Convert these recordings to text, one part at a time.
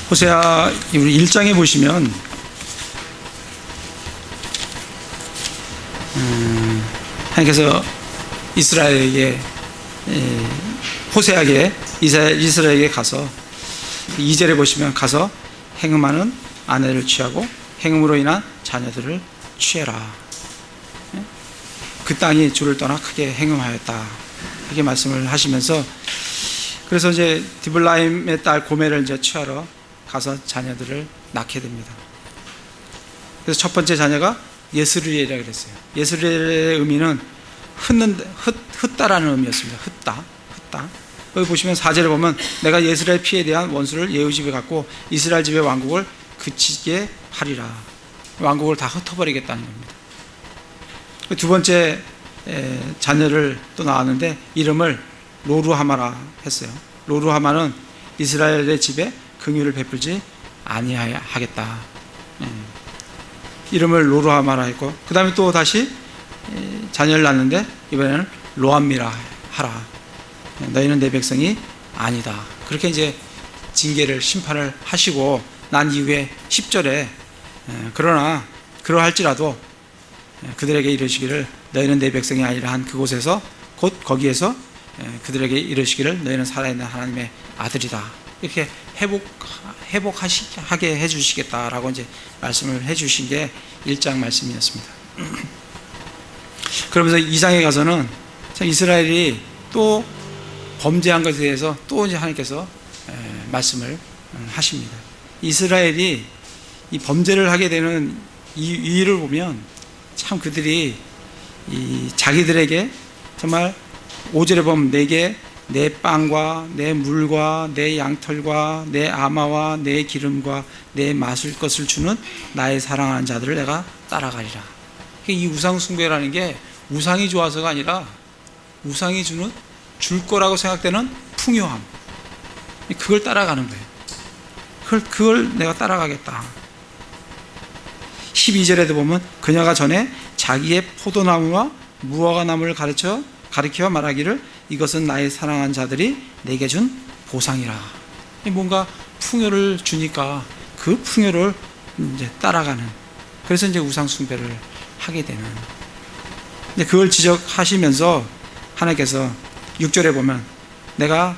호세아 우리 1장에 보시면 하나님께서 이스라엘에게 호세아에게 이스라엘에게 가서 2절에 보시면 가서 행음하는 아내를 취하고 행음으로 인한 자녀들을 취해라. 그 땅이 주를 떠나 크게 행음하였다. 이렇게 말씀을 하시면서 그래서 이제 디블라임의 딸 고멜을 이제 취하러 가서 자녀들을 낳게 됩니다. 그래서 첫 번째 자녀가 예스르엘이라고 그랬어요. 예스르엘의 의미는 흩다라는 의미였습니다. 흩다. 여기 보시면 4절에 보면 내가 예스라엘 피에 대한 원수를 예후 집에 갖고 이스라엘 집의 왕국을 그치게 하리라. 왕국을 다 흩어버리겠다는 겁니다. 두 번째 자녀를 또 낳았는데 이름을 로루하마라 했어요. 로루하마는 이스라엘의 집에 긍휼을 베풀지 아니하겠다. 이름을 로루하마라 했고 그 다음에 또 다시 자녀를 낳았는데 이번에는 로암미라 하라. 너희는 내 백성이 아니다. 그렇게 이제 징계를 심판을 하시고 난 이후에 10절에 그러나 그러할지라도 그들에게 이르시기를 너희는 내 백성이 아니라 한 그곳에서 곧 거기에서 그들에게 이르시기를 너희는 살아있는 하나님의 아들이다. 이렇게 회복하게 해주시겠다라고 이제 말씀을 해주신 게 1장 말씀이었습니다. 그러면서 2장에 가서는 이스라엘이 또 범죄한 것에 대해서 또 이제 하나님께서 말씀을 하십니다. 이스라엘이 이 범죄를 하게 되는 이유를 보면 참 그들이 이 자기들에게 정말 5절에 보면 내게 내 빵과 내 물과 내 양털과 내 아마와 내 기름과 내 마실 것을 주는 나의 사랑하는 자들을 내가 따라가리라. 이 우상 숭배라는 게 우상이 좋아서가 아니라 우상이 줄 거라고 생각되는 풍요함, 그걸 따라가는 거예요. 그걸 내가 따라가겠다. 12절에도 보면 그녀가 전에 자기의 포도나무와 무화과나무를 가리켜 말하기를 이것은 나의 사랑한 자들이 내게 준 보상이라. 뭔가 풍요를 주니까 그 풍요를 이제 따라가는, 그래서 이제 우상 숭배를 하게 되는. 근데 그걸 지적하시면서 하나님께서 6절에 보면 내가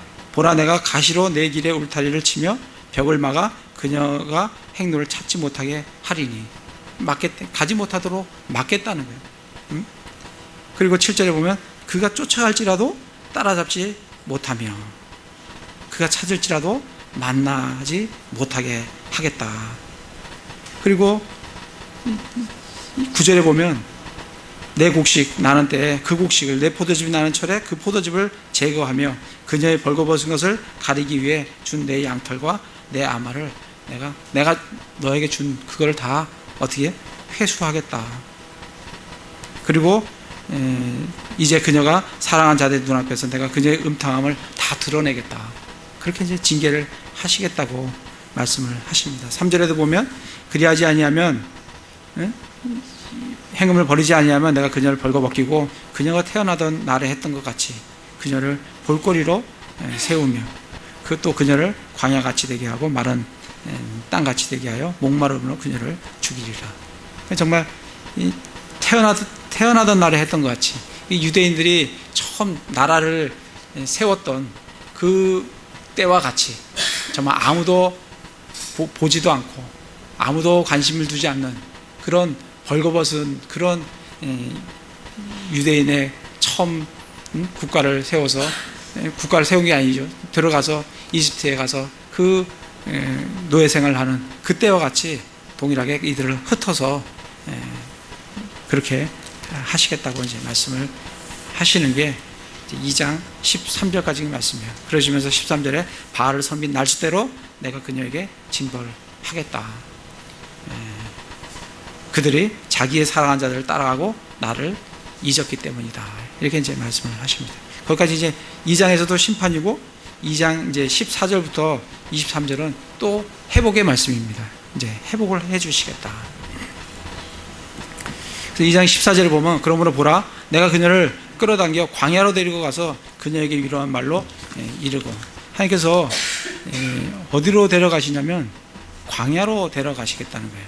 가시로 내 길에 울타리를 치며 벽을 막아 그녀가 행로를 찾지 못하게 하리니, 가지 못하도록 막겠다는 거예요. 그리고 7절에 보면 그가 쫓아갈지라도 따라잡지 못하며 그가 찾을지라도 만나지 못하게 하겠다. 그리고 9절에 보면 내 곡식 나는 때에 그 곡식을, 내 포도즙이 나는 철에 그 포도즙을 제거하며 그녀의 벌거벗은 것을 가리기 위해 준 내 양털과 내 아마를 내가 너에게 준 그걸 다 어떻게 회수하겠다. 그리고 이제 그녀가 사랑한 자들의 눈앞에서 내가 그녀의 음탕함을 다 드러내겠다. 그렇게 이제 징계를 하시겠다고 말씀을 하십니다. 3절에도 보면 그리하지 아니하면 행음을 버리지 아니하면 내가 그녀를 벌거벗기고 그녀가 태어나던 날에 했던 것 같이 그녀를 볼거리로 세우며 또 그녀를 광야같이 되게 하고 마른 땅같이 되게 하여 목마름으로 그녀를 죽이리라. 정말 태어나던 날에 했던 것 같이 유대인들이 처음 나라를 세웠던 그 때와 같이 정말 아무도 보지도 않고 아무도 관심을 두지 않는 그런 벌거벗은 그런 유대인의 처음 국가를 세워서, 국가를 세운 게 아니죠. 들어가서 이집트에 가서 그 노예 생활을 하는 그때와 같이 동일하게 이들을 흩어서 그렇게 하시겠다고 이제 말씀을 하시는 게 2장 13절까지 말씀이에요. 그러시면서 13절에 바알을 섬긴 날수대로 내가 그녀에게 징벌하겠다. 그들이 자기의 사랑한 자들을 따라가고 나를 잊었기 때문이다. 이렇게 이제 말씀을 하십니다. 거기까지 이제 2장에서도 심판이고 2장 이제 14절부터 23절은 또 회복의 말씀입니다. 이제 회복을 해주시겠다. 그래서 2장 14절에 보면 그러므로 보라 내가 그녀를 끌어당겨 광야로 데리고 가서 그녀에게 위로한 말로 이르고, 하나님께서 어디로 데려가시냐면 광야로 데려가시겠다는 거예요.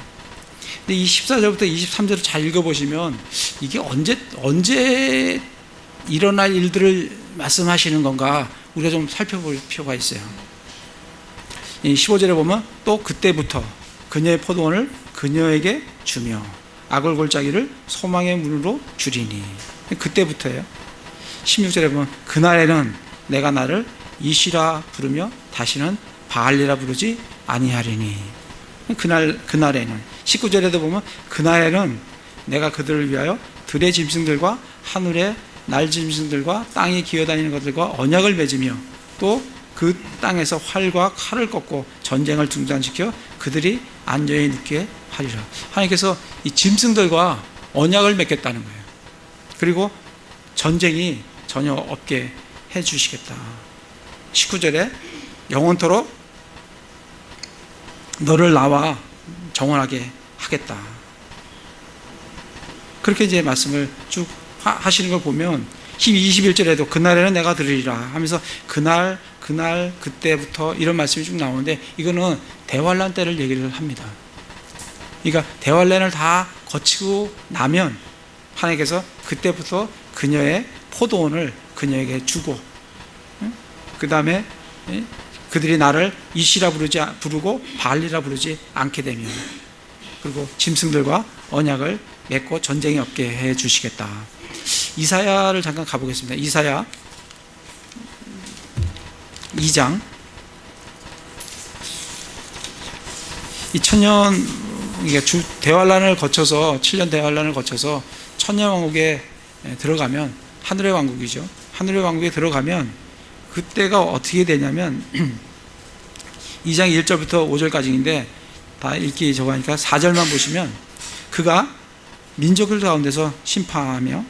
근데 이 14절부터 23절을 잘 읽어보시면 이게 언제 일어날 일들을 말씀하시는 건가 우리가 좀 살펴볼 필요가 있어요. 15절에 보면 또 그때부터 그녀의 포도원을 그녀에게 주며 악을 골짜기를 소망의 문으로 주리니. 그때부터예요. 16절에 보면 그날에는 내가 나를 이시라 부르며 다시는 바알리라 부르지 아니하리니. 그날에는 19절에도 보면 그날에는 내가 그들을 위하여 들의 짐승들과 하늘의 날 짐승들과 땅에 기어다니는 것들과 언약을 맺으며 또 그 땅에서 활과 칼을 꺾고 전쟁을 중단시켜 그들이 안전히 눕게 하리라. 하나님께서 이 짐승들과 언약을 맺겠다는 거예요. 그리고 전쟁이 전혀 없게 해주시겠다. 19절에 영원토록 너를 나와 정원하게 하겠다. 그렇게 이제 말씀을 쭉 하시는 걸 보면 21절에도 그날에는 내가 들으리라 하면서 그날 그때부터 이런 말씀이 쭉 나오는데 이거는 대환란 때를 얘기를 합니다. 그러니까 대환란을 다 거치고 나면 하나님께서 그때부터 그녀의 포도원을 그녀에게 주고 그 다음에 그들이 나를 이시라 부르고 바알리라 부르지 않게 되면 그리고 짐승들과 언약을 맺고 전쟁이 없게 해 주시겠다. 이사야를 잠깐 가보겠습니다. 이사야 2장 2000년 대환란을 거쳐서 7년 대환란을 거쳐서 천년왕국에 들어가면 하늘의 왕국이죠. 하늘의 왕국에 들어가면 그때가 어떻게 되냐면 2장 1절부터 5절까지인데 다 읽기 적으니까 4절만 보시면 그가 민족들 가운데서 심판하며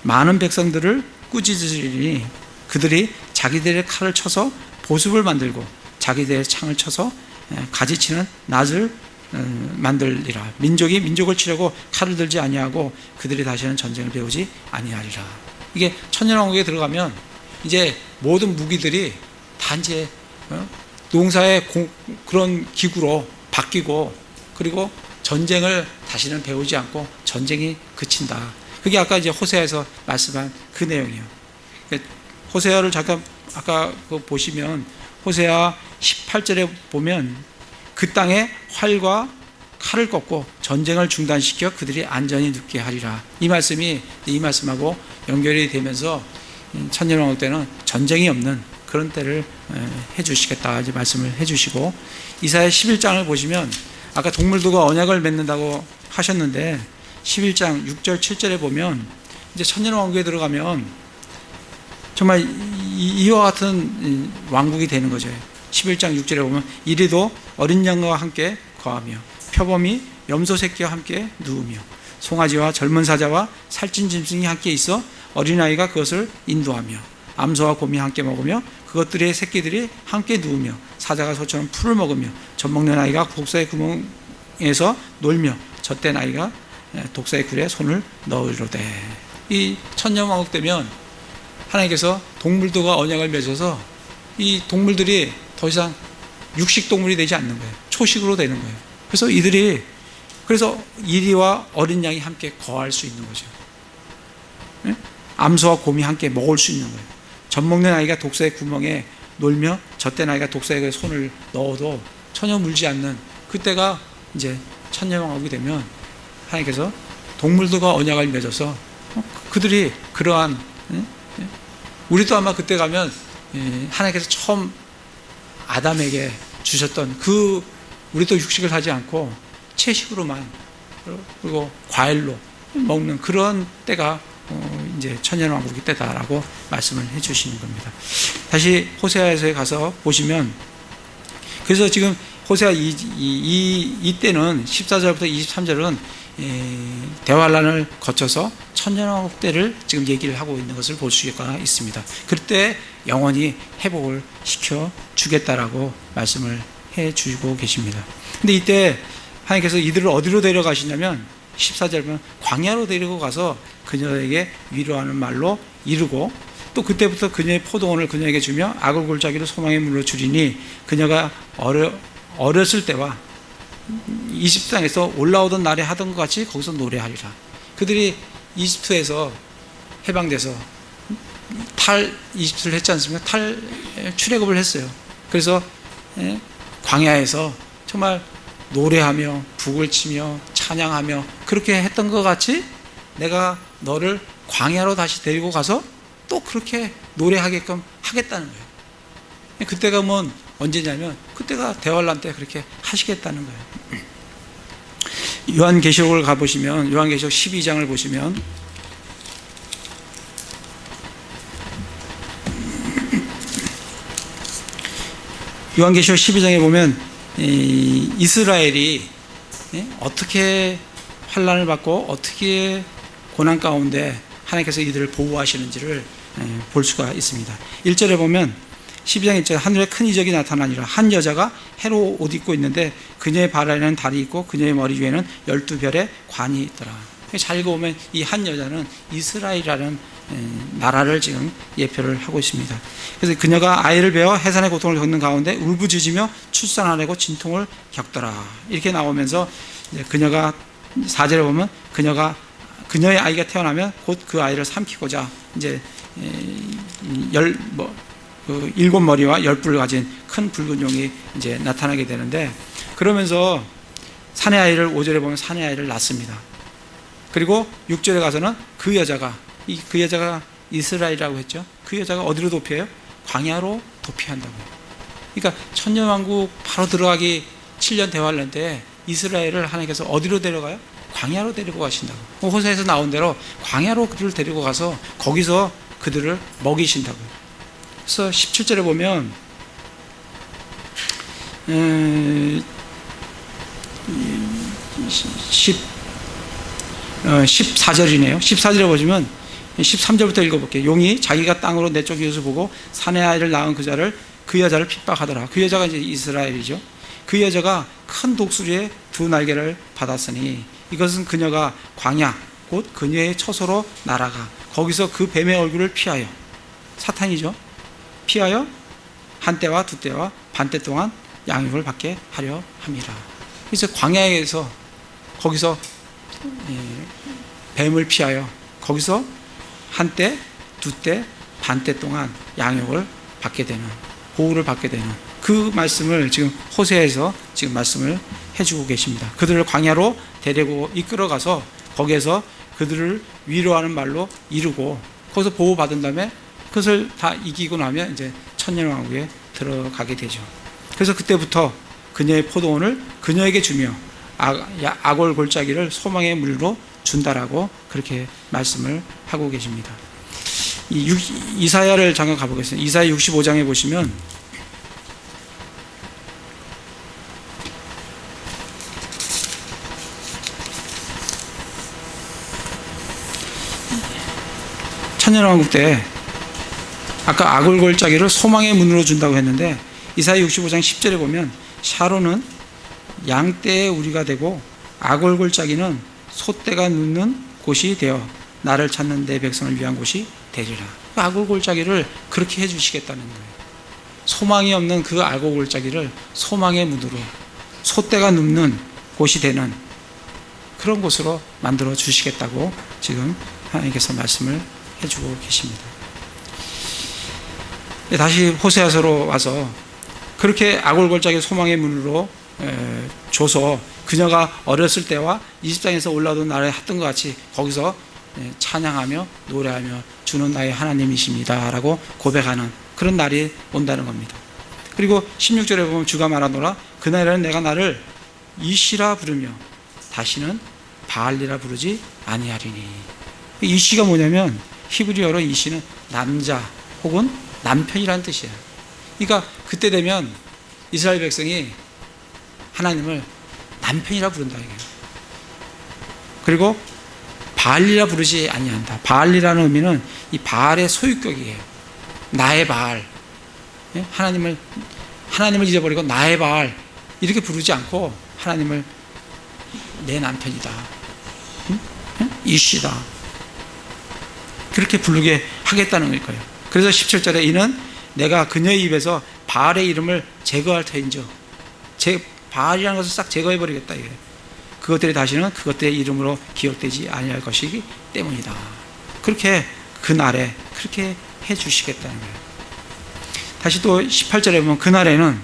많은 백성들을 꾸짖으리니 그들이 자기들의 칼을 쳐서 보습을 만들고 자기들의 창을 쳐서 가지치는 낫을 만들리라. 민족이 민족을 치려고 칼을 들지 아니하고 그들이 다시는 전쟁을 배우지 아니하리라. 이게 천년왕국에 들어가면 이제 모든 무기들이 다 이제 농사의 그런 기구로 바뀌고 그리고 전쟁을 다시는 배우지 않고 전쟁이 그친다. 그게 아까 이제 호세아에서 말씀한 그 내용이에요. 호세아를 잠깐 아까 보시면 호세아 18절에 보면 그 땅에 활과 칼을 꺾고 전쟁을 중단시켜 그들이 안전히 눕게 하리라. 이 말씀하고 연결이 되면서 천년왕국 때는 전쟁이 없는 그런 때를 해주시겠다 이제 말씀을 해주시고 이사야 11장을 보시면 아까 동물들과 언약을 맺는다고 하셨는데 11장 6절 7절에 보면 이제 천년왕국에 들어가면 정말 이와 같은 왕국이 되는 거죠. 11장 6절에 보면 이리도 어린 양과 함께 거하며 표범이 염소 새끼와 함께 누우며 송아지와 젊은 사자와 살찐 짐승이 함께 있어 어린아이가 그것을 인도하며 암소와 곰이 함께 먹으며 그것들의 새끼들이 함께 누우며 사자가 소처럼 풀을 먹으며 젖먹는 아이가 독사의 구멍에서 놀며 젖된 아이가 독사의 굴에 손을 넣으리로되. 이 천년왕국 되면 하나님께서 동물들과 언약을 맺어서 이 동물들이 더 이상 육식동물이 되지 않는 거예요. 초식으로 되는 거예요. 그래서 이리와 어린 양이 함께 거할 수 있는 거죠. 암소와 곰이 함께 먹을 수 있는 거예요. 젖먹는 아이가 독사의 구멍에 놀며 젖된 아이가 독사의 손을 넣어도 전혀 물지 않는 그때가 이제 천년왕국이 되면 하나님께서 동물들과 언약을 맺어서 그들이 그러한 우리도 아마 그때 가면 하나님께서 처음 아담에게 주셨던 우리도 육식을 하지 않고 채식으로만 그리고 과일로 먹는 그런 때가 이제 천년왕국이 때다라고 말씀을 해주시는 겁니다. 다시 호세아에서 가서 보시면 그래서 지금 호세아 이때는 14절부터 23절은 대환란을 거쳐서 천년왕국 때를 지금 얘기를 하고 있는 것을 볼 수가 있습니다. 그때 영원히 회복을 시켜 주겠다라고 말씀을 해 주고 계십니다. 근데 이때 하나님께서 이들을 어디로 데려가시냐면 14절 보면 광야로 데리고 가서 그녀에게 위로하는 말로 이르고 또 그때부터 그녀의 포도원을 그녀에게 주며 악을 골짜기로 소망의 물로 주리니 그녀가 어렸을 때와 이집트 땅에서 올라오던 날에 하던 것 같이 거기서 노래하리라. 그들이 이집트에서 해방돼서 이집트를 했지 않습니까? 출애굽을 했어요. 그래서 광야에서 정말 노래하며 북을 치며 찬양하며 그렇게 했던 것 같이 내가 너를 광야로 다시 데리고 가서 또 그렇게 노래하게끔 하겠다는 거예요. 그때가 언제냐면 그때가 대환란 때 그렇게 하시겠다는 거예요. 요한계시록을 가보시면 요한계시록 12장을 보시면 요한계시록 12장에 보면 이스라엘이 어떻게 환난을 받고 어떻게 고난 가운데 하나님께서 이들을 보호하시는지를 볼 수가 있습니다. 1절에 보면 12장 1절 하늘에 큰 이적이 나타나니라. 한 여자가 해로 옷 입고 있는데 그녀의 발 아래는 달이 있고 그녀의 머리 위에는 12별의 관이 있더라. 잘 읽어보면 이 한 여자는 이스라엘이라는 나라를 지금 예표를 하고 있습니다. 그래서 그녀가 아이를 베어 해산의 고통을 겪는 가운데 울부짖으며 출산하려고 진통을 겪더라. 이렇게 나오면서 그녀가 4절에 보면 그녀의 아이가 태어나면 곧 그 아이를 삼키고자 이제 7머리와 10뿔을 가진 큰 붉은 용이 이제 나타나게 되는데, 그러면서 사내 아이를 5절에 보면 사내 아이를 낳습니다. 그리고 6절에 가서는 그 여자가 이스라엘이라고 했죠. 그 여자가 어디로 도피해요? 광야로 도피한다고요. 그러니까 천년왕국 바로 들어가기 7년 대환란 때 이스라엘을 하나님께서 어디로 데려가요? 광야로 데리고 가신다고. 호세에서 나온 대로 광야로 그들을 데리고 가서 거기서 그들을 먹이신다고요. 그래서 17절에 보면 14절이네요. 14절에 보시면 13절부터 읽어볼게요. 용이 자기가 땅으로 내쫓긴 것을 보고 사내 아이를 낳은 그 여자를 핍박하더라. 그 여자가 이제 이스라엘이죠. 그 여자가 큰 독수리의 두 날개를 받았으니 이것은 그녀가 광야 곧 그녀의 처소로 날아가 거기서 그 뱀의 얼굴을 피하여, 사탄이죠, 피하여 한 때와 두 때와 반때 동안 양육을 받게 하려 함이라. 그래서 광야에서 거기서 뱀을 피하여 거기서 한 때, 두 때, 반때 동안 양육을 받게 되는, 보호를 받게 되는 그 말씀을 지금 호세에서 지금 말씀을 해주고 계십니다. 그들을 광야로 데리고 이끌어가서 거기에서 그들을 위로하는 말로 이루고 거기서 보호받은 다음에 그것을 다 이기고 나면 이제 천년왕국에 들어가게 되죠. 그래서 그때부터 그녀의 포도원을 그녀에게 주며 악월 골짜기를 소망의 물로 준다라고 그렇게 말씀을 하고 계십니다. 이사야를 잠깐 가보겠습니다. 이사야 65장에 보시면 천년왕국 때 아까 악을 골짜기를 소망의 문으로 준다고 했는데 이사야 65장 10절에 보면 샤론은 양떼의 우리가 되고 악을 골짜기는 소떼가 눕는 곳이 되어 나를 찾는 내 백성을 위한 곳이 되리라. 악을 골짜기를 그렇게 해주시겠다는 거예요. 소망이 없는 그 악을 골짜기를 소망의 문으로 소떼가 눕는 곳이 되는 그런 곳으로 만들어 주시겠다고 지금 하나님께서 말씀을 해주고 계십니다. 다시 호세아서로 와서 그렇게 악을 골짜기 소망의 문으로 줘서 그녀가 어렸을 때와 이집트에서 올라오던 날에 했던 것 같이 거기서 찬양하며 노래하며 주는 나의 하나님이십니다 라고 고백하는 그런 날이 온다는 겁니다. 그리고 16절에 보면 주가 말하노라 그날에는 내가 나를 이시라 부르며 다시는 바알리라 부르지 아니하리니. 이시가 뭐냐면 히브리어로 이시는 남자 혹은 남편이라는 뜻이에요. 그러니까 그때 되면 이스라엘 백성이 하나님을 남편이라 부른다 이거예요. 그리고 바알리라 부르지 아니한다. 바알리라는 의미는 이 바알의 소유격이에요. 나의 바알. 하나님을 잊어버리고 나의 바알 이렇게 부르지 않고 하나님을 내 남편이다. 이시다. 그렇게 부르게 하겠다는 거예요. 그래서 17절에 이는 내가 그녀의 입에서 바알의 이름을 제거할 터인즉, 바알이라는 것을 싹 제거해버리겠다. 이게. 그것들이 다시는 그것들의 이름으로 기억되지 아니할 것이기 때문이다. 그렇게 그날에 그렇게 해주시겠다는 거예요. 다시 또 18절에 보면 그날에는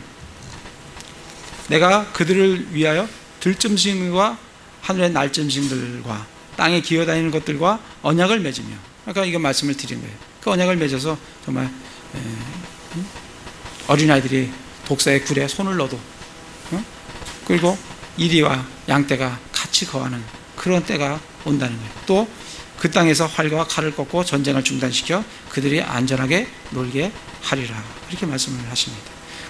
내가 그들을 위하여 들짐승과 하늘의 날짐승들과 땅에 기어다니는 것들과 언약을 맺으며, 아까 이거 말씀을 드린 거예요. 그 언약을 맺어서 정말 어린아이들이 독사의 굴에 손을 넣어도 그리고 이리와 양떼가 같이 거하는 그런 때가 온다는 거예요. 또 그 땅에서 활과 칼을 꺾고 전쟁을 중단시켜 그들이 안전하게 놀게 하리라. 이렇게 말씀을 하십니다.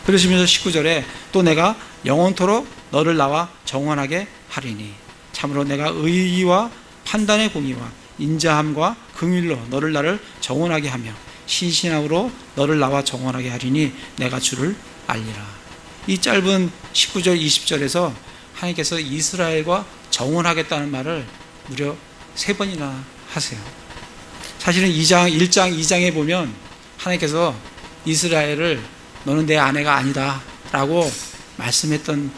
그러시면서 19절에 또 내가 영원토록 너를 나와 정원하게 하리니 참으로 내가 의와 판단의 공의와 인자함과 긍휼로 너를 나를 정원하게 하며 신신함으로 너를 나와 정원하게 하리니 내가 주를 알리라. 이 짧은 19절 20절에서 하나님께서 이스라엘과 정원하겠다는 말을 무려 3번이나 하세요. 사실은 1장 2장에 보면 하나님께서 이스라엘을 너는 내 아내가 아니다 라고 말씀했던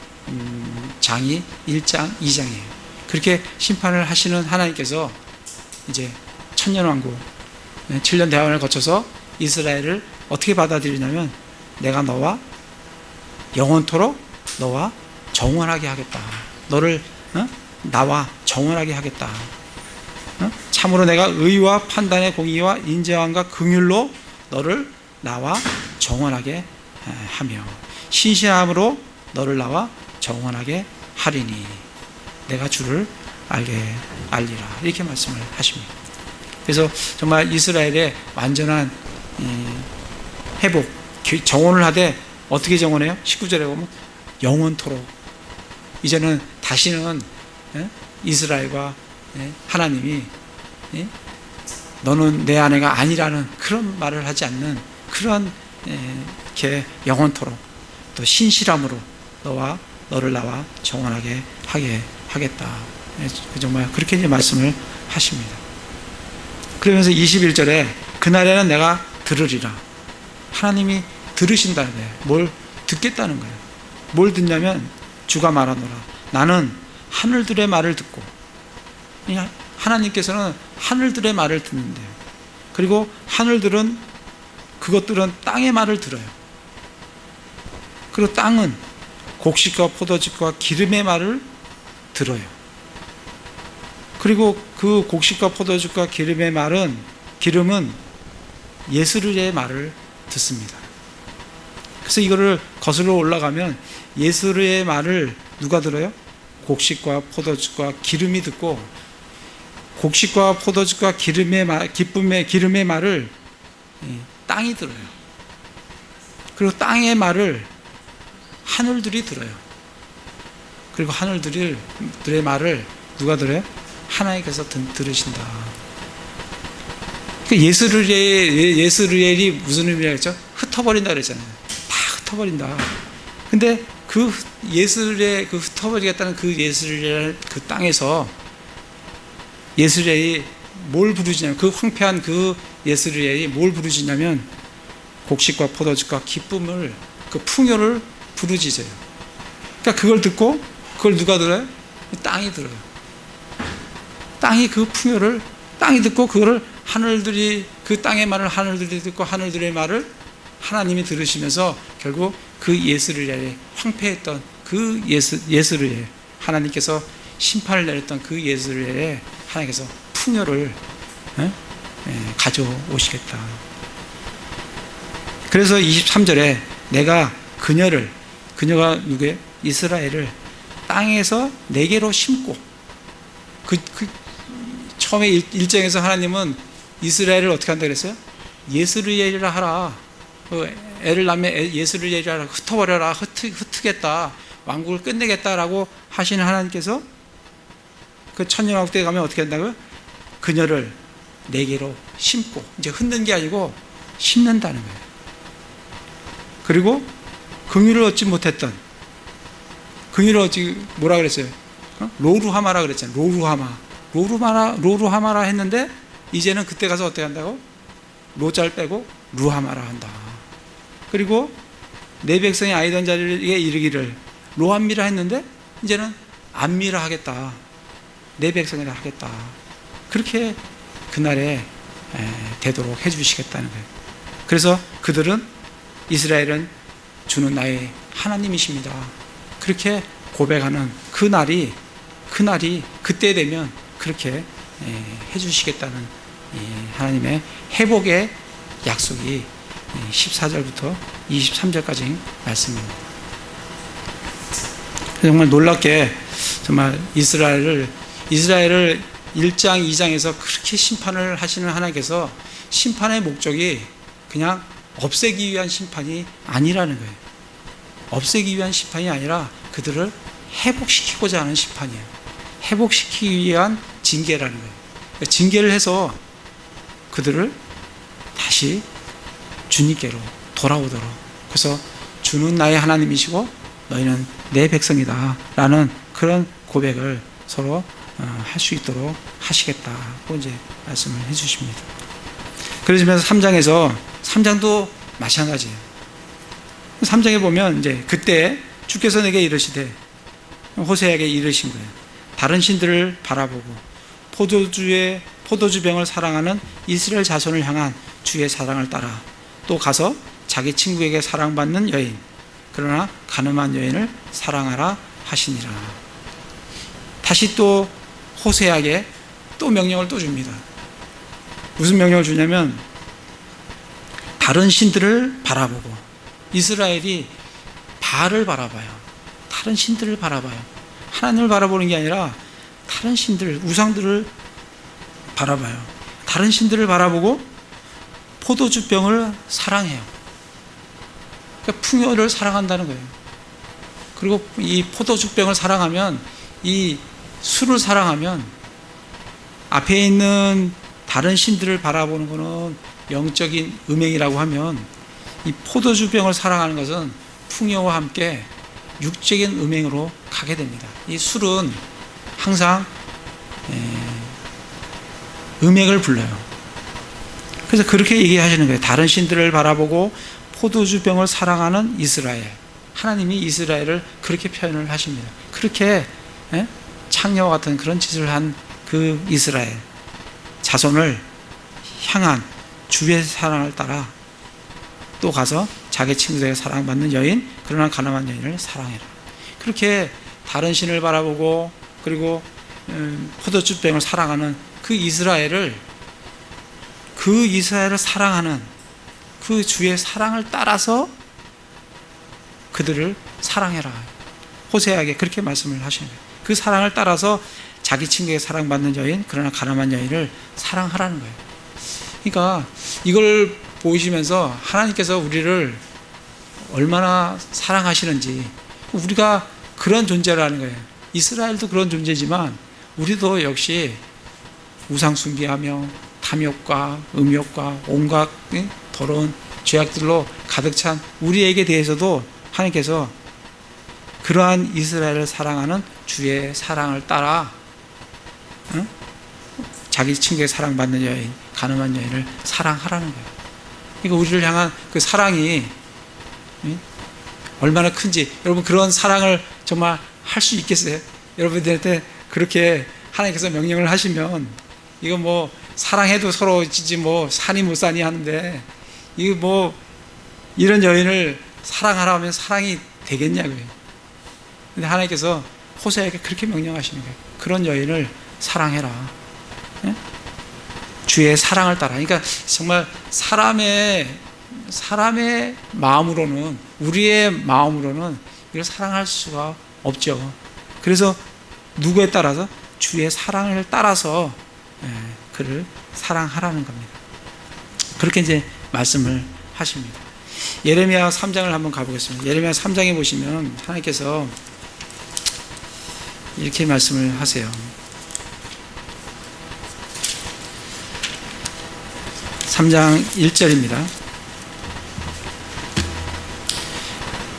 장이 1장 2장이에요 그렇게 심판을 하시는 하나님께서 이제 천년왕국 7년 대환을 거쳐서 이스라엘을 어떻게 받아들이냐면 내가 너와 영원토록 너와 정원하게 하겠다. 너를 나와 정원하게 하겠다. 참으로 내가 의와 판단의 공의와 인자함과 긍휼로 너를 나와 정원하게 하며 신실함으로 너를 나와 정원하게 하리니 내가 주를 알리라. 이렇게 말씀을 하십니다. 그래서 정말 이스라엘의 완전한 회복, 정원을 하되 어떻게 정원해요? 19절에 보면 영원토록. 이제는 다시는 이스라엘과 하나님이 너는 내 아내가 아니라는 그런 말을 하지 않는 그런 이렇게 영원토록 또 신실함으로 너를 나와 정원하게 하게 하겠다. 정말 그렇게 이제 말씀을 하십니다. 그러면서 21절에 그날에는 내가 들으리라. 하나님이 들으신다는 거예요. 뭘 듣겠다는 거예요. 뭘 듣냐면 주가 말하노라. 나는 하늘들의 말을 듣고, 하나님께서는 하늘들의 말을 듣는데요. 그리고 하늘들은 그것들은 땅의 말을 들어요. 그리고 땅은 곡식과 포도즙과 기름의 말을 들어요. 그리고 그 곡식과 포도즙과 기름은 예스르의 말을 듣습니다. 그래서 이거를 거슬러 올라가면 예스르의 말을 누가 들어요? 곡식과 포도즙과 기름이 듣고, 곡식과 포도즙과 기름의 말을 땅이 들어요. 그리고 땅의 말을 하늘들이 들어요. 그리고 하늘들의 말을 누가 들어요? 하나님께서 들으신다. 예스르엘이 무슨 의미라고 했죠? 흩어버린다 그랬잖아요. 다 흩어버린다. 근데 그 예스르엘, 그 흩어버리겠다는 그 예스르엘 그 땅에서 예스르엘이 뭘 부르짖냐면, 그 황폐한 그 예스르엘이 뭘 부르짖냐면 곡식과 포도즙과 기쁨을, 그 풍요를 부르짖어요. 그러니까 그걸 듣고 그걸 누가 들어요? 땅이 들어요. 땅이 그 풍요를, 땅이 듣고 그거를 하늘들이, 그 땅의 말을 하늘들이 듣고 하늘들의 말을 하나님이 들으시면서 결국 그 예스르엘에 황폐했던 그 예스르엘, 하나님께서 심판을 내렸던 그 예스르엘에 하나님께서 풍요를 가져오시겠다. 그래서 23절에 내가 그녀가 누구예요? 이스라엘을 땅에서 내게로 심고, 처음에 1장에서 하나님은 이스라엘을 어떻게 한다 그랬어요? 예스르엘이라 하라. 애를 낳으면 예스르엘이라 하라. 흩어버려라. 흩트겠다. 왕국을 끝내겠다라고 하시는 하나님께서 그 천년왕국 때 가면 어떻게 한다고요? 그녀를 내게로 심고, 이제 흩는 게 아니고 심는다는 거예요. 그리고 긍휼을 얻지 못했던, 긍휼을 얻지 뭐라 그랬어요? 로루하마라 그랬잖아요. 로루하마라 했는데 이제는 그때 가서 어떻게 한다고? 로자를 빼고 루하마라 한다. 그리고 내 백성이 아이던 자리에 이르기를 로함미라 했는데 이제는 암미라 하겠다. 내 백성이라 하겠다. 그렇게 그날에 되도록 해주시겠다는 거예요. 그래서 그들은 이스라엘은 주는 나의 하나님이십니다. 그렇게 고백하는 그날이 그때 되면 그렇게 해주시겠다는 하나님의 회복의 약속이 14절부터 23절까지 말씀입니다. 정말 놀랍게 정말 이스라엘을 1장 2장에서 그렇게 심판을 하시는 하나님께서 심판의 목적이 그냥 없애기 위한 심판이 아니라는 거예요. 없애기 위한 심판이 아니라 그들을 회복시키고자 하는 심판이에요. 회복시키기 위한 징계라는 거예요. 그러니까 징계를 해서 그들을 다시 주님께로 돌아오도록, 그래서 주는 나의 하나님이시고 너희는 내 백성이다 라는 그런 고백을 서로 할 수 있도록 하시겠다고 이제 말씀을 해 주십니다. 그러시면서 3장도 마찬가지예요. 3장에 보면 이제 그때 주께서 내게 이르시되, 호세에게 이르신 거예요. 다른 신들을 바라보고 포도주병을 사랑하는 이스라엘 자손을 향한 주의 사랑을 따라 또 가서 자기 친구에게 사랑받는 여인, 그러나 가늠한 여인을 사랑하라 하시니라. 다시 또 호세아에게 또 명령을 또 줍니다. 무슨 명령을 주냐면, 다른 신들을 바라보고, 이스라엘이 바알을 바라봐요. 다른 신들을 바라봐요. 하나님을 바라보는 게 아니라 다른 신들, 우상들을 바라봐요. 다른 신들을 바라보고 포도주병을 사랑해요. 그러니까 풍요를 사랑한다는 거예요. 그리고 이 포도주병을 사랑하면, 이 술을 사랑하면, 앞에 있는 다른 신들을 바라보는 것은 영적인 음행이라고 하면, 이 포도주병을 사랑하는 것은 풍요와 함께 육적인 음행으로 가게 됩니다. 이 술은 항상 음행을 불러요. 그래서 그렇게 얘기하시는 거예요. 다른 신들을 바라보고 포도주병을 사랑하는 이스라엘, 하나님이 이스라엘을 그렇게 표현을 하십니다. 그렇게 창녀와 같은 그런 짓을 한 그 이스라엘 자손을 향한 주의 사랑을 따라 또 가서 자기 친구들에게 사랑받는 여인, 그러나 가늠한 여인을 사랑해라. 그렇게 다른 신을 바라보고 그리고 포도주병을 사랑하는 그 이스라엘을 사랑하는 그 주의 사랑을 따라서 그들을 사랑해라. 호세아에게 그렇게 말씀을 하시는 거예요. 그 사랑을 따라서 자기 친구에게 사랑받는 여인, 그러나 가늠한 여인을 사랑하라는 거예요. 그러니까 이걸 보시면서 하나님께서 우리를 얼마나 사랑하시는지, 우리가 그런 존재라는 거예요. 이스라엘도 그런 존재지만 우리도 역시 우상 숭배하며 탐욕과 음욕과 온갖 더러운 죄악들로 가득 찬 우리에게 대해서도 하나님께서 그러한 이스라엘을 사랑하는 주의 사랑을 따라 자기 친구에게 사랑받는 여인, 가늠한 여인을 사랑하라는 거예요. 그러니까 우리를 향한 그 사랑이 얼마나 큰지, 여러분 그런 사랑을 정말 할 수 있겠어요? 여러분들한테 그렇게 하나님께서 명령을 하시면, 이거 뭐 사랑해도 서로 지지 뭐 사니 못 사니 하는데, 이거 뭐 이런 여인을 사랑하라 하면 사랑이 되겠냐고요. 근데 하나님께서 호세아에게 그렇게 명령하시는 거예요. 그런 여인을 사랑해라. 네? 주의 사랑을 따라. 그러니까 정말 사람의 마음으로는, 우리의 마음으로는 이걸 사랑할 수가 없죠. 그래서 누구에 따라서? 주의 사랑을 따라서 그를 사랑하라는 겁니다. 그렇게 이제 말씀을 하십니다. 예레미야 3장을 한번 가보겠습니다. 예레미야 3장에 보시면 하나님께서 이렇게 말씀을 하세요. 3장 1절입니다.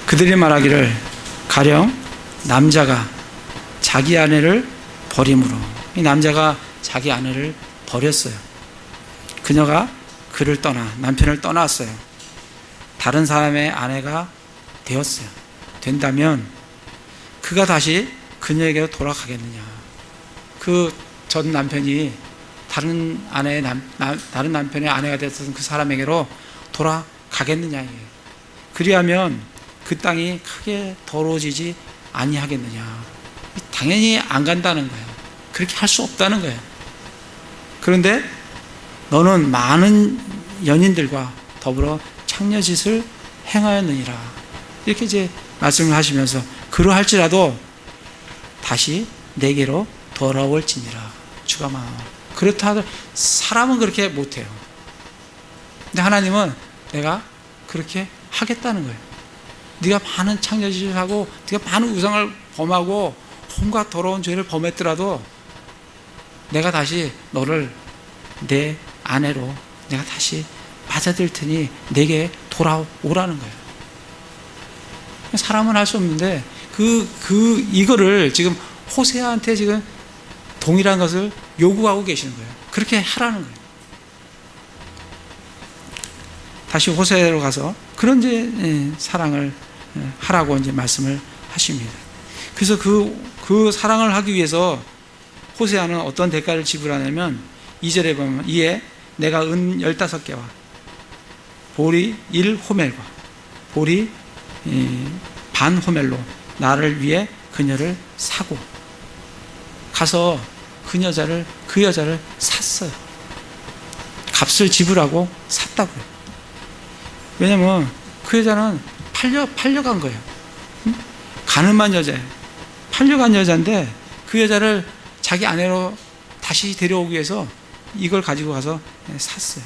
그들이 말하기를 가령 남자가 자기 아내를 버림으로, 이 남자가 자기 아내를 버렸어요. 그녀가 남편을 떠났어요. 다른 사람의 아내가 되었어요. 된다면 그가 다시 그녀에게로 돌아가겠느냐? 그 전 남편이 다른 남편의 아내가 됐던 그 사람에게로 돌아가겠느냐? 그리하면 그 땅이 크게 더러워지지 아니하겠느냐? 당연히 안 간다는 거예요. 그렇게 할 수 없다는 거예요. 그런데 너는 많은 연인들과 더불어 창녀짓을 행하였느니라. 이렇게 이제 말씀을 하시면서 그러할지라도 다시 내게로 돌아올지니라. 주가 마음. 그렇다 하더라도 사람은 그렇게 못해요. 근데 하나님은 내가 그렇게 하겠다는 거예요. 네가 많은 창녀짓을 하고 네가 많은 우상을 범하고 온갖 더러운 죄를 범했더라도 내가 다시 너를 내 아내로 내가 다시 맞아들 테니 내게 돌아오라는 거예요. 사람은 할 수 없는데 이거를 지금 호세아한테 지금 동일한 것을 요구하고 계시는 거예요. 그렇게 하라는 거예요. 다시 호세아로 가서 그런 이제 사랑을 하라고 이제 말씀을 하십니다. 그래서 그 사랑을 하기 위해서 호세아는 어떤 대가를 지불하냐면 2절에 보면 이에 내가 은 15개와 보리 1호멜과 보리 반 호멜로 나를 위해 그녀를 사고 가서 그 여자를 샀어요. 값을 지불하고 샀다고요. 왜냐면 그 여자는 팔려간 거예요. 가늠한 여자예요. 팔려간 여자인데 그 여자를 자기 아내로 다시 데려오기 위해서 이걸 가지고 가서 샀어요.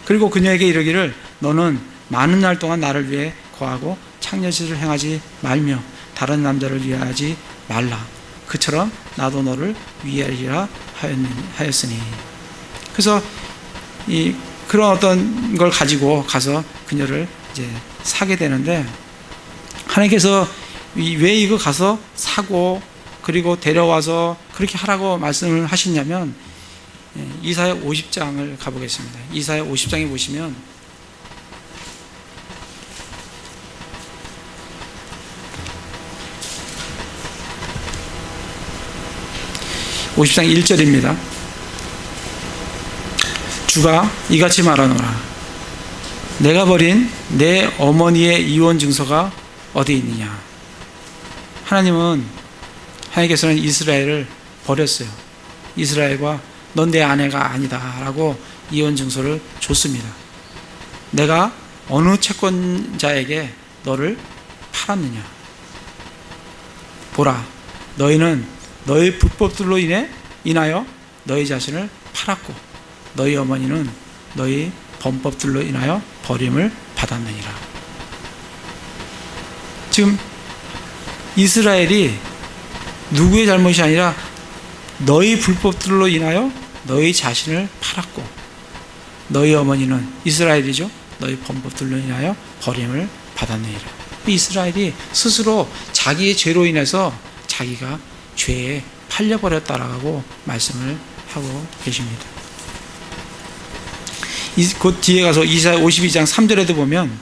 그리고 그녀에게 이르기를 너는 많은 날 동안 나를 위해 거하고 창녀짓을 행하지 말며 다른 남자를 위하지 말라. 그처럼 나도 너를 위하리라 하였으니. 그래서 그런 어떤 걸 가지고 가서 그녀를 이제 사게 되는데 하나님께서 왜 이거 가서 사고 그리고 데려와서 그렇게 하라고 말씀을 하시냐면 이사야 50장을 가보겠습니다. 이사야 50장에 보시면 (50장) 1절입니다. 주가 이같이 말하노라. 내가 버린 내 어머니의 이혼 증서가 어디 있느냐. 하나님께서는 이스라엘을 버렸어요. 이스라엘과 넌 내 아내가 아니다 라고 이혼 증서를 줬습니다. 내가 어느 채권자에게 너를 팔았느냐. 보라, 너희는 너희 불법들로 인하여 너희 자신을 팔았고 너희 어머니는 너희 범법들로 인하여 버림을 받았느니라. 지금 이스라엘이 누구의 잘못이 아니라 너희 불법들로 인하여 너희 자신을 팔았고 너희 어머니는 이스라엘이죠. 너희 범법들로 인하여 버림을 받았느니라. 이스라엘이 스스로 자기의 죄로 인해서 자기가 죄에 팔려버렸다라고 말씀을 하고 계십니다. 곧 뒤에 가서 이사야 52장 3절에도 보면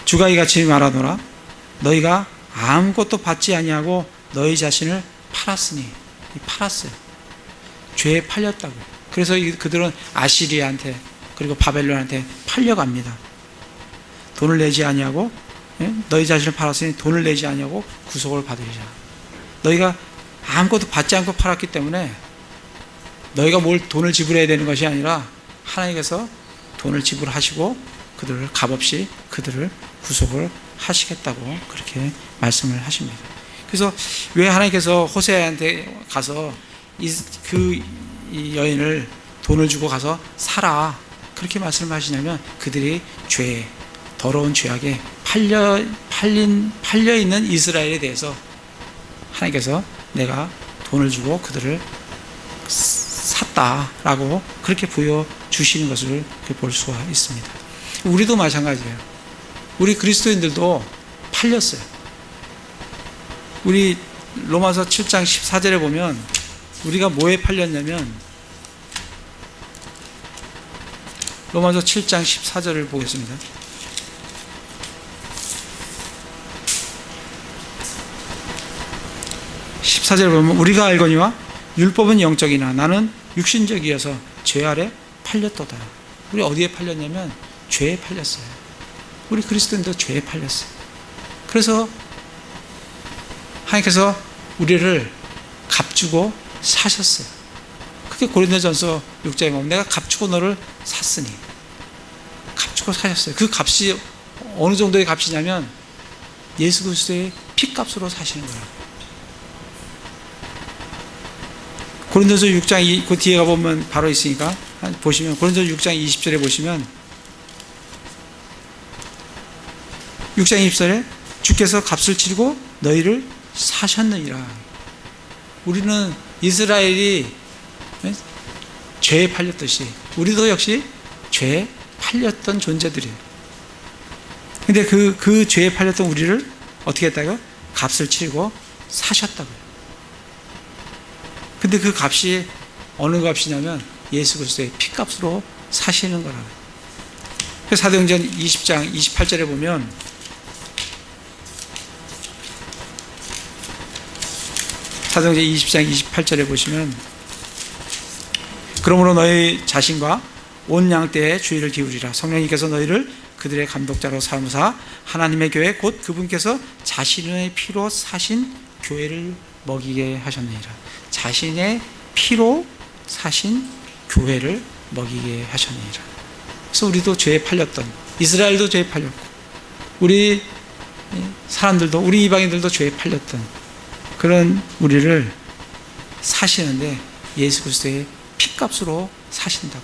주가 이같이 말하노라. 너희가 아무것도 받지 아니하고 너희 자신을 팔았으니. 팔았어요. 죄에 팔렸다고. 그래서 그들은 아시리아한테 그리고 바벨론한테 팔려갑니다. 돈을 내지 아니하고 너희 자신을 팔았으니 돈을 내지 아니하고 구속을 받으리라. 너희가 아무것도 받지 않고 팔았기 때문에 너희가 돈을 지불해야 되는 것이 아니라 하나님께서 돈을 지불하시고 그들을 값없이 그들을 구속을 하시겠다고 그렇게 말씀을 하십니다. 그래서 왜 하나님께서 호세아한테 가서 이 여인을 돈을 주고 가서 사라 그렇게 말씀을 하시냐면 그들이 죄에 더러운 죄악에 팔려 있는 이스라엘에 대해서 하나님께서 내가 돈을 주고 그들을 샀다라고 그렇게 보여주시는 것을 볼 수가 있습니다. 우리도 마찬가지예요. 우리 그리스도인들도 팔렸어요. 우리 로마서 7장 14절에 보면 우리가 뭐에 팔렸냐면 로마서 7장 14절을 보겠습니다. 14절을 보면 우리가 알거니와 율법은 영적이나 나는 육신적이어서 죄 아래 팔렸도다. 우리 어디에 팔렸냐면 죄에 팔렸어요. 우리 그리스도인도 죄에 팔렸어요. 그래서 하나님께서 우리를 값주고 사셨어요. 그게 고린도전서 6장에 보면 내가 값주고 너를 샀으니, 값주고 사셨어요. 그 값이 어느 정도의 값이냐면 예수 그리스도의 피값으로 사시는 거예요. 고린도서 6장 그 뒤에 가보면 바로 있으니까 보시면 고린도서 6장 20절에 보시면 6장 20절에 주께서 값을 치르고 너희를 사셨느니라. 우리는 이스라엘이 죄에 팔렸듯이 우리도 역시 죄에 팔렸던 존재들이에요. 근데 그 죄에 팔렸던 우리를 어떻게 했다고요? 값을 치르고 사셨다고요. 근데 그 값이 어느 값이냐면 예수 그리스도의 피값으로 사시는 거라고요. 그래서 사도행전 20장 28절에 보면 사도행전 20장 28절에 보시면 그러므로 너희 자신과 온 양떼에 주의를 기울이라. 성령님께서 너희를 그들의 감독자로 삼으사 하나님의 교회 곧 그분께서 자신의 피로 사신 교회를 먹이게 하셨느니라. 자신의 피로 사신 교회를 먹이게 하셨느니라. 그래서 우리도 죄에 팔렸던, 이스라엘도 죄에 팔렸고 우리 사람들도, 우리 이방인들도 죄에 팔렸던 그런 우리를 사시는데 예수 그리스도의 피값으로 사신다고.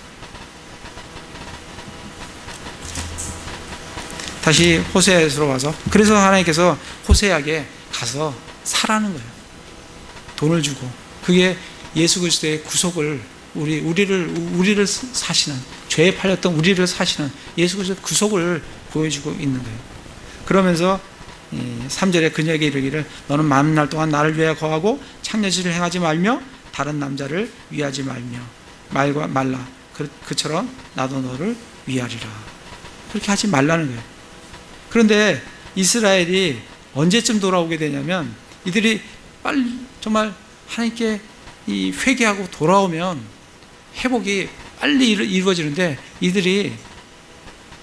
다시 호세아에서 와서, 그래서 하나님께서 호세아에게 가서 사라는 거예요. 돈을 주고. 그게 예수 그리스도의 구속을, 우리를 사시는, 죄에 팔렸던 우리를 사시는 예수 그리스도의 구속을 보여주고 있는 거예요. 그러면서 3절에 그녀에게 이르기를 너는 많은 날 동안 나를 위하여 거하고 창녀짓을 행하지 말며 다른 남자를 위하지 말라. 그처럼 나도 너를 위하리라. 그렇게 하지 말라는 거예요. 그런데 이스라엘이 언제쯤 돌아오게 되냐면 이들이 빨리 정말 하나님께 회개하고 돌아오면 회복이 빨리 이루어지는데 이들이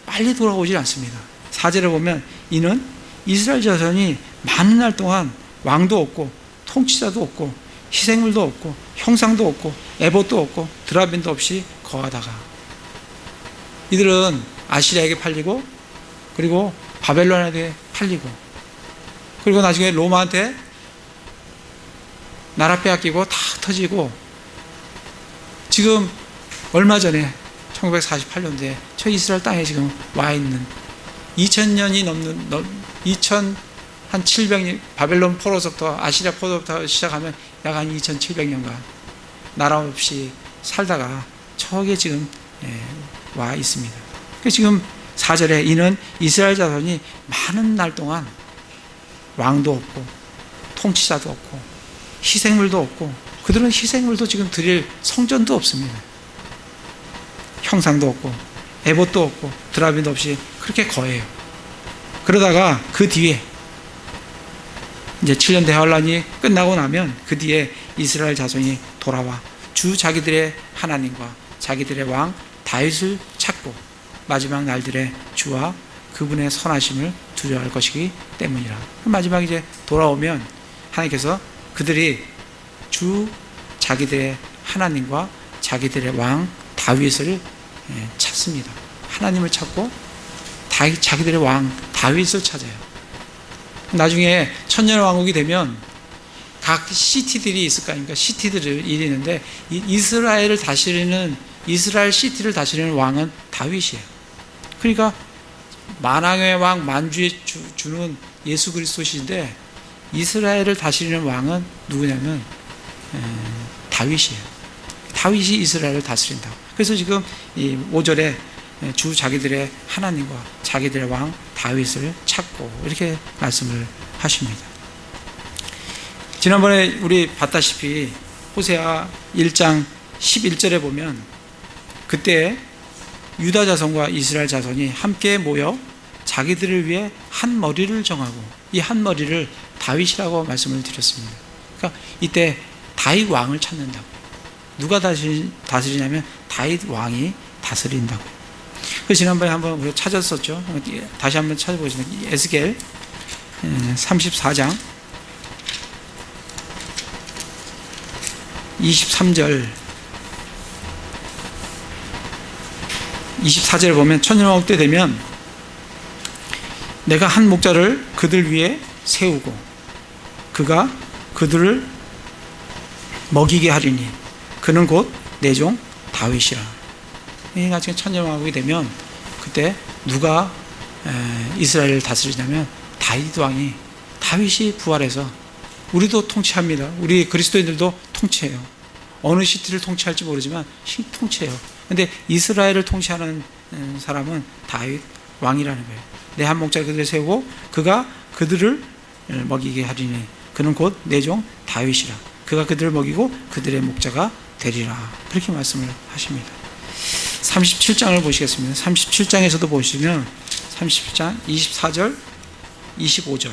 빨리 돌아오질 않습니다. 4절에 보면 이는 이스라엘 자손이 많은 날 동안 왕도 없고 통치자도 없고 희생물도 없고 형상도 없고 에봇도 없고 드라빈도 없이 거하다가 이들은 아시리아에게 팔리고 그리고 바벨론에게 팔리고 그리고 나중에 로마한테 나라 빼앗기고 다 터지고 지금 얼마 전에 1948년도에 저 이스라엘 땅에 지금 와 있는 2000년이 넘는 2700년 바벨론 포로서부터 아시리아 포로부터 시작하면 약 한 2700년간 나라 없이 살다가 저게 지금 와 있습니다. 지금 4절에 이는 이스라엘 자손이 많은 날 동안 왕도 없고 통치자도 없고 희생물도 없고 그들은 희생물도 지금 드릴 성전도 없습니다. 형상도 없고 에봇도 없고 드라빈도 없이 그렇게 거해요. 그러다가 그 뒤에 이제 7년 대환란이 끝나고 나면 그 뒤에 이스라엘 자손이 돌아와 주 자기들의 하나님과 자기들의 왕 다윗을 찾고 마지막 날들의 주와 그분의 선하심을 두려워할 것이기 때문이라. 마지막 이제 돌아오면 하나님께서 그들이 주 자기들의 하나님과 자기들의 왕 다윗을 찾습니다. 하나님을 찾고 자기들의 왕 다윗을 찾아요. 나중에 천년왕국이 되면 각 시티들이 있을 거 아닙니까? 시티들을 이루는데 이스라엘 시티를 다스리는 왕은 다윗이에요. 그러니까 만왕의 왕 만주의 주는 예수 그리스도신데 이스라엘을 다스리는 왕은 누구냐면 다윗이에요. 다윗이 이스라엘을 다스린다고. 그래서 지금 이 5절에 주 자기들의 하나님과 자기들의 왕 다윗을 찾고 이렇게 말씀을 하십니다. 지난번에 우리 봤다시피 호세아 1장 11절에 보면 그때 유다 자손과 이스라엘 자손이 함께 모여 자기들을 위해 한 머리를 정하고, 이 한 머리를 다윗이라고 말씀을 드렸습니다. 그러니까 이때 다윗 왕을 찾는다고. 누가 다스리냐면 다윗 왕이 다스린다고. 그 지난번에 한번 우리가 찾았었죠. 다시 한번 찾아보겠습니다. 에스겔 34장 23절 24절을 보면, 천년왕국 때 되면 내가 한 목자를 그들 위에 세우고 그가 그들을 먹이게 하리니 그는 곧 내 종 다윗이라. 나중에 천년왕국이 되면 그때 누가 이스라엘을 다스리냐면 다윗 왕이, 다윗이 부활해서 우리도 통치합니다. 우리 그리스도인들도 통치해요. 어느 시티를 통치할지 모르지만 통치해요. 그런데 이스라엘을 통치하는 사람은 다윗 왕이라는 거예요. 내 한 목자 그들을 세우고 그가 그들을 먹이게 하리니 그는 곧 내 종 다윗이라. 그가 그들을 먹이고 그들의 목자가 되리라. 그렇게 말씀을 하십니다. 37장을 보시겠습니다. 37장에서도 보시면 37장 24절 25절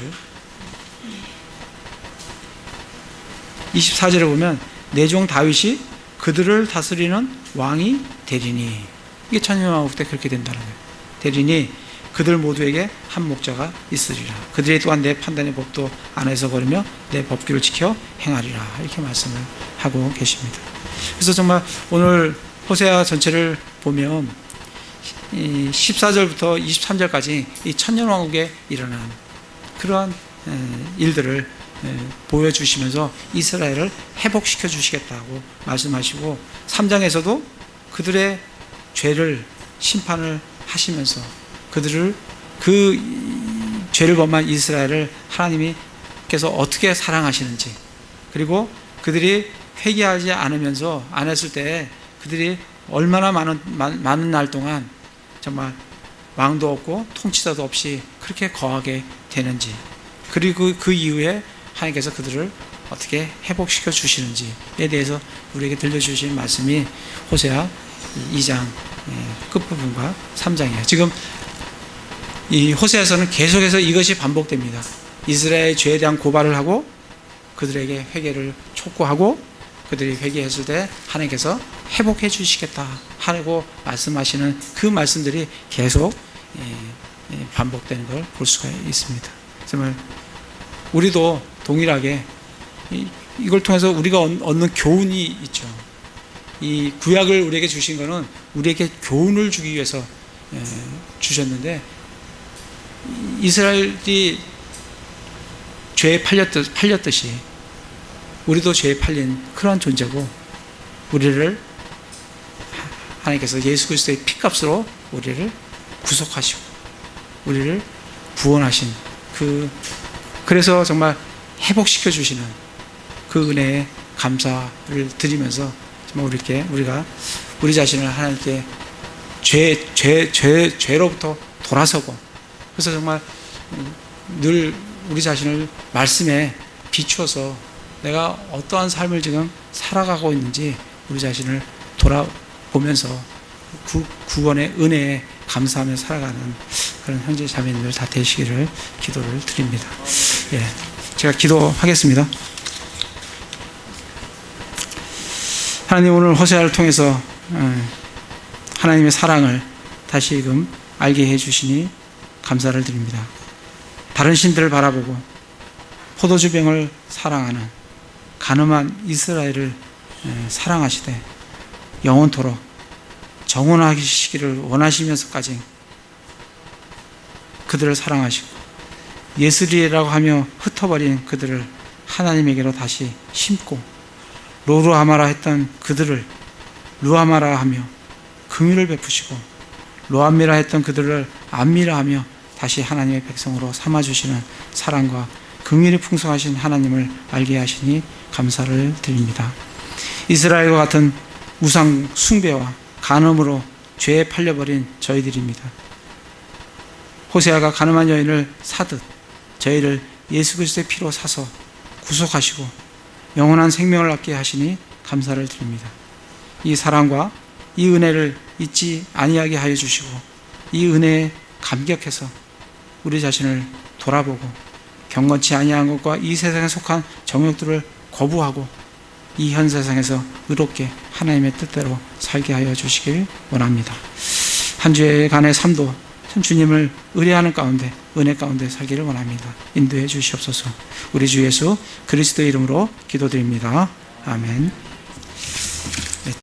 24절에 보면 내 종 다윗이 그들을 다스리는 왕이 되리니, 이게 천년왕국 때 그렇게 된다는 거예요. 되리니 그들 모두에게 한 목자가 있으리라. 그들이 또한 내 판단의 법도 안에서 걸으며 내 법규를 지켜 행하리라. 이렇게 말씀을 하고 계십니다. 그래서 정말 오늘 호세아 전체를 보면 14절부터 23절까지 이 천년왕국에 일어난 그러한 일들을 보여주시면서 이스라엘을 회복시켜 주시겠다고 말씀하시고, 3장에서도 그들의 죄를 심판을 하시면서 그들을, 그 죄를 범한 이스라엘을 하나님께서 어떻게 사랑하시는지, 그리고 그들이 회개하지 않으면서 안 했을 때 그들이 얼마나 많은 날 동안 정말 왕도 없고 통치자도 없이 그렇게 거하게 되는지, 그리고 그 이후에 하나님께서 그들을 어떻게 회복시켜 주시는지에 대해서 우리에게 들려주신 말씀이 호세아 2장 끝부분과 3장이에요. 지금 이 호세아서는 계속해서 이것이 반복됩니다. 이스라엘의 죄에 대한 고발을 하고 그들에게 회개를 촉구하고, 그들이 회개했을 때 하나님께서 회복해 주시겠다 하고 말씀하시는 그 말씀들이 계속 반복되는 걸 볼 수가 있습니다. 정말 우리도 동일하게 이걸 통해서 우리가 얻는 교훈이 있죠. 이 구약을 우리에게 주신 것은 우리에게 교훈을 주기 위해서 주셨는데, 이스라엘이 죄에 팔렸듯이 우리도 죄에 팔린 그러한 존재고, 우리를 하나님께서 예수 그리스도의 피값으로 우리를 구속하시고 우리를 구원하신 그래서 정말 회복시켜 주시는 그 은혜에 감사를 드리면서 정말 우리가 우리 자신을 하나님께 죄로부터 돌아서고, 그래서 정말 늘 우리 자신을 말씀에 비추어서 내가 어떠한 삶을 지금 살아가고 있는지 우리 자신을 돌아보면서 구원의 은혜에 감사하며 살아가는 그런 형제 자매님들 다 되시기를 기도를 드립니다. 제가 기도하겠습니다. 하나님, 오늘 호세아를 통해서 하나님의 사랑을 다시금 알게 해주시니 감사를 드립니다. 다른 신들을 바라보고 포도주병을 사랑하는 가늠한 이스라엘을 사랑하시되 영원토록 정원하시기를 원하시면서까지 그들을 사랑하시고, 예스리라고 하며 흩어버린 그들을 하나님에게로 다시 심고, 로루하마라 했던 그들을 루하마라 하며 긍휼을 베푸시고, 로암미라 했던 그들을 암미라 하며 다시 하나님의 백성으로 삼아주시는 사랑과 긍휼이 풍성하신 하나님을 알게 하시니 감사를 드립니다. 이스라엘과 같은 우상 숭배와 간음으로 죄에 팔려버린 저희들입니다. 호세아가 가늠한 여인을 사듯 저희를 예수 그리스도의 피로 사서 구속하시고 영원한 생명을 얻게 하시니 감사를 드립니다. 이 사랑과 이 은혜를 잊지 아니하게 하여 주시고 이 은혜에 감격해서 우리 자신을 돌아보고 경건치 아니한 것과 이 세상에 속한 정욕들을 거부하고 이 현 세상에서 의롭게 하나님의 뜻대로 살게 하여 주시길 원합니다. 한 주간의 삶도 참 주님을 의뢰하는 가운데 은혜 가운데 살기를 원합니다. 인도해 주시옵소서. 우리 주 예수 그리스도의 이름으로 기도드립니다. 아멘.